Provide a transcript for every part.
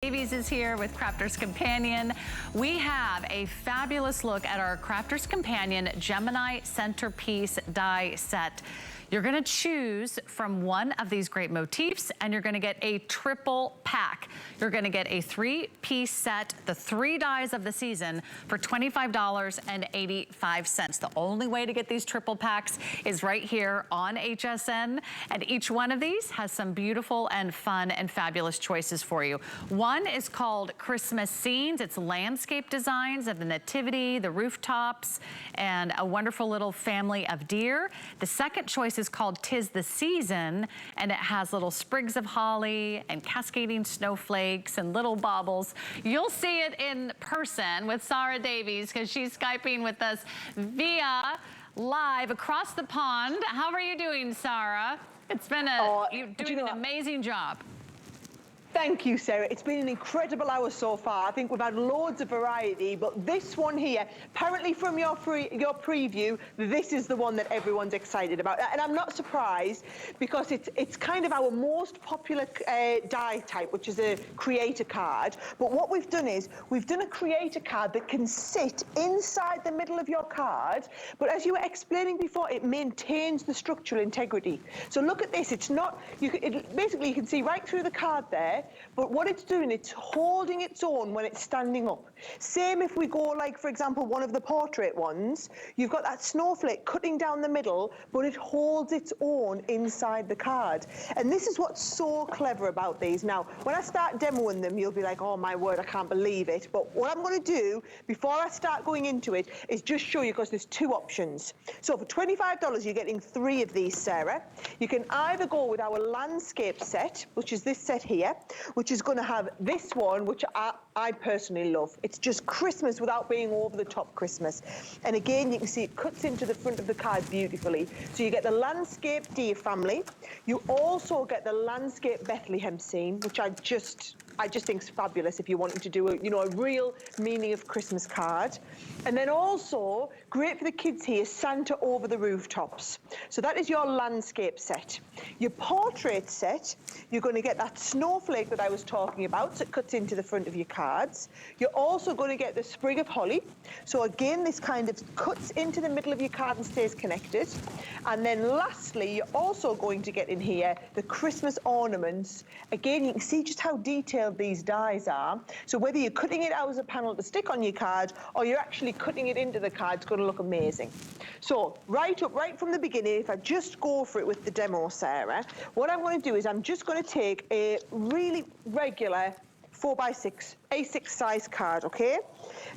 Davies is here with Crafter's Companion. We have a fabulous look at our Crafter's Companion Gemini Centerpiece die set. You're gonna choose from one of these great motifs and you're gonna get a triple pack. You're gonna get a 3-piece set, the 3 dies of the season for $25.85. The only way to get these triple packs is right here on HSN, and each one of these has some beautiful and fun and fabulous choices for you. One is called Christmas Scenes. It's landscape designs of the nativity, the rooftops, and a wonderful little family of deer. The second choice is called 'Tis the Season, and it has little sprigs of holly and cascading snowflakes and little baubles. You'll see it in person with Sarah Davies because she's Skyping with us via live across the pond. How are you doing, Sarah? It's been you're doing an amazing job. Thank you, Sarah. It's been an incredible hour so far. I think we've had loads of variety, but this one here, apparently from your preview, this is the one that everyone's excited about. And I'm not surprised because it's kind of our most popular die type, which is a CreateACard. But what we've done is we've done a CreateACard that can sit inside the middle of your card, but as you were explaining before, it maintains the structural integrity. So look at this. It's not, basically you can see right through the card there, but what it's doing, it's holding its own when it's standing up. Same if we go, like, for example, one of the portrait ones, you've got that snowflake cutting down the middle, but it holds its own inside the card. And this is what's so clever about these. Now, when I start demoing them, you'll be like, oh my word, I can't believe it. But what I'm gonna do, before I start going into it, is just show you, because there's 2 options. So for $25, you're getting 3 of these, Sarah. You can either go with our landscape set, which is this set here, which is going to have this one, which I personally love. It's just Christmas without being over the top Christmas. And again, you can see it cuts into the front of the card beautifully. So you get the landscape deer family. You also get the landscape Bethlehem scene, which I just think is fabulous if you're wanting to do a real meaning of Christmas card. And then also, great for the kids here, Santa over the rooftops. So that is your landscape set. Your portrait set, you're going to get that snowflake that I was talking about, so it cuts into the front of your cards. You're also going to get the sprig of holly. So again, this kind of cuts into the middle of your card and stays connected. And then lastly, you're also going to get in here the Christmas ornaments. Again, you can see just how detailed these dies are. So whether you're cutting it out as a panel to stick on your card or you're actually cutting it into the card, it's going to look amazing. So right from the beginning, if I just go for it with the demo, Sarah, what I'm going to do is I'm just going to take a really regular 4x6 A6 size card, okay?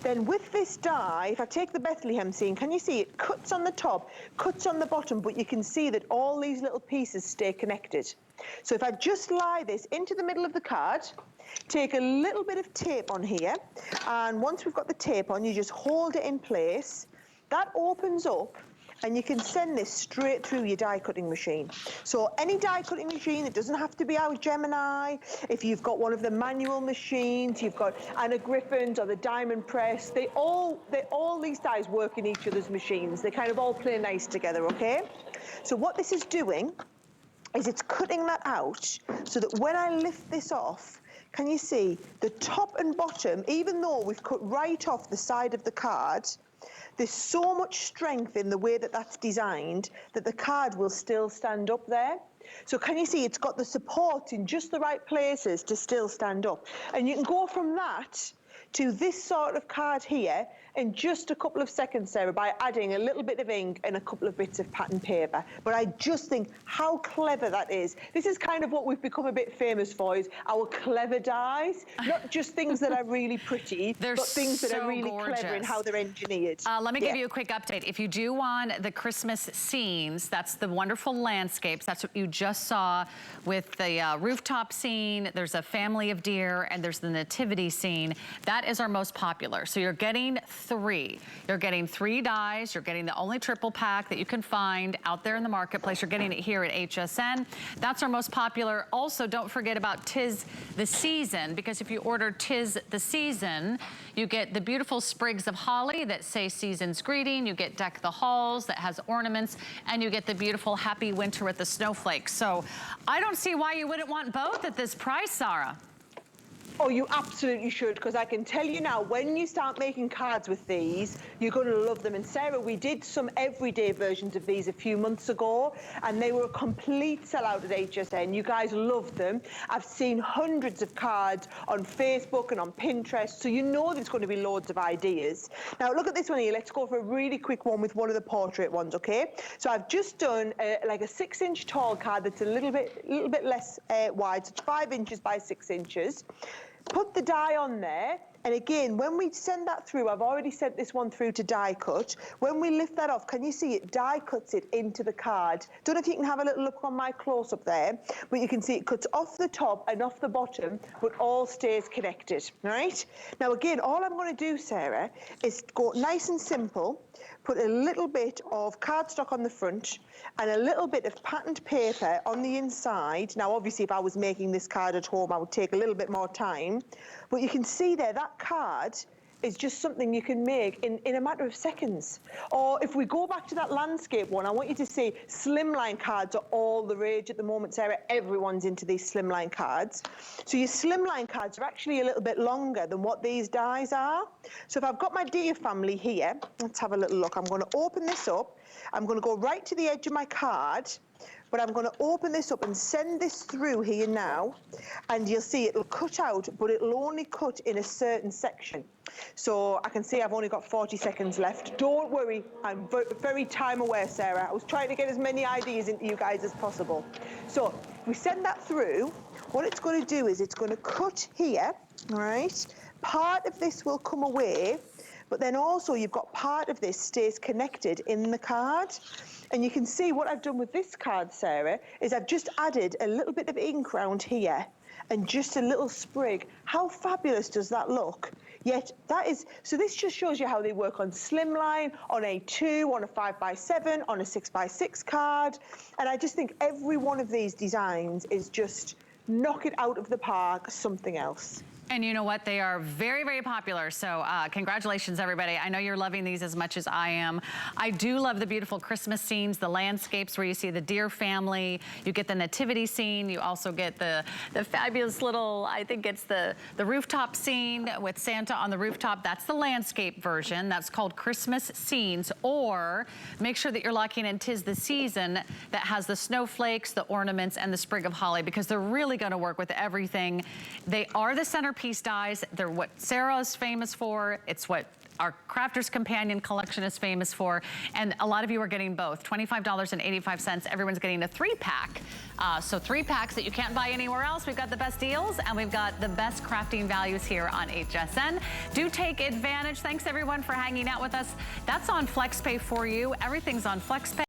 Then with this die, if I take the Bethlehem scene, can you see it cuts on the top, cuts on the bottom, but you can see that all these little pieces stay connected. So if I just lie this into the middle of the card, take a little bit of tape on here, and once we've got the tape on, you just hold it in place. That opens up, and you can send this straight through your die cutting machine. So any die cutting machine, it doesn't have to be our Gemini. If you've got one of the manual machines, you've got Anna Griffin's or the Diamond Press, all these dies work in each other's machines. They kind of all play nice together, okay? So what this is doing is it's cutting that out so that when I lift this off, can you see the top and bottom, even though we've cut right off the side of the card, there's so much strength in the way that that's designed that the card will still stand up there. So can you see it's got the support in just the right places to still stand up. And you can go from that to this sort of card here in just a couple of seconds, Sarah, by adding a little bit of ink and a couple of bits of pattern paper. But I just think how clever that is. This is kind of what we've become a bit famous for, is our clever dies. Not just things that are really pretty, but things that are really clever in how they're engineered. Let me give you a quick update. If you do want the Christmas scenes, that's the wonderful landscapes. That's what you just saw with the rooftop scene. There's a family of deer, and there's the nativity scene. That is our most popular. So you're getting 3. You're getting 3 dies. You're getting the only triple pack that you can find out there in the marketplace. You're getting it here at HSN. That's our most popular. Also, don't forget about 'Tis the Season, because if you order 'Tis the Season, you get the beautiful sprigs of holly that say Season's Greeting. You get Deck the Halls that has ornaments, and you get the beautiful Happy Winter with the snowflakes. So I don't see why you wouldn't want both at this price, Sarah. Oh, you absolutely should, because I can tell you now, when you start making cards with these, you're going to love them. And Sarah, we did some everyday versions of these a few months ago, and they were a complete sellout at HSN. You guys loved them. I've seen hundreds of cards on Facebook and on Pinterest, so you know there's going to be loads of ideas. Now, look at this one here. Let's go for a really quick one with one of the portrait ones, okay? So I've just done like a 6-inch tall card that's a little bit less wide. So it's 5 inches by 6 inches. Put the die on there, and again, when we send that through, I've already sent this one through to die cut. When we lift that off, can you see it die cuts it into the card? Don't know if you can have a little look on my close-up there, but you can see it cuts off the top and off the bottom, but all stays connected, right? Now again, all I'm going to do, Sarah, is go nice and simple, put a little bit of cardstock on the front and a little bit of patterned paper on the inside. Now, obviously, if I was making this card at home, I would take a little bit more time. But you can see there, that card is just something you can make in a matter of seconds. Or if we go back to that landscape one, I want you to see slimline cards are all the rage at the moment, Sarah. Everyone's into these slimline cards. So your slimline cards are actually a little bit longer than what these dies are. So if I've got my Dear Family here, let's have a little look. I'm going to open this up. I'm going to go right to the edge of my card, but I'm going to open this up and send this through here now, and you'll see it'll cut out, but it'll only cut in a certain section. So I can see I've only got 40 seconds left. Don't worry, I'm very time aware, Sarah. I was trying to get as many ideas into you guys as possible. So if we send that through, what it's going to do is it's going to cut here, all right? Part of this will come away, but then also you've got part of this stays connected in the card. And you can see what I've done with this card, Sarah, is I've just added a little bit of ink round here and just a little sprig. How fabulous does that look? Yet that is, so this just shows you how they work on slimline, on A2, on a 5x7, on a 6x6 card. And I just think every one of these designs is just knock it out of the park, something else. And you know what? They are very, very popular. So congratulations, everybody. I know you're loving these as much as I am. I do love the beautiful Christmas scenes, the landscapes where you see the dear family. You get the nativity scene. You also get the fabulous little, I think it's the rooftop scene with Santa on the rooftop. That's the landscape version. That's called Christmas Scenes. Or make sure that you're locking in 'Tis the Season that has the snowflakes, the ornaments, and the sprig of holly, because they're really going to work with everything. They are the centerpiece dies. They're what Sarah is famous for. It's what our Crafter's Companion collection is famous for. And a lot of you are getting both. $25.85. Everyone's getting a 3-pack. So 3 packs that you can't buy anywhere else. We've got the best deals and we've got the best crafting values here on HSN. Do take advantage. Thanks everyone for hanging out with us. That's on FlexPay for you. Everything's on FlexPay.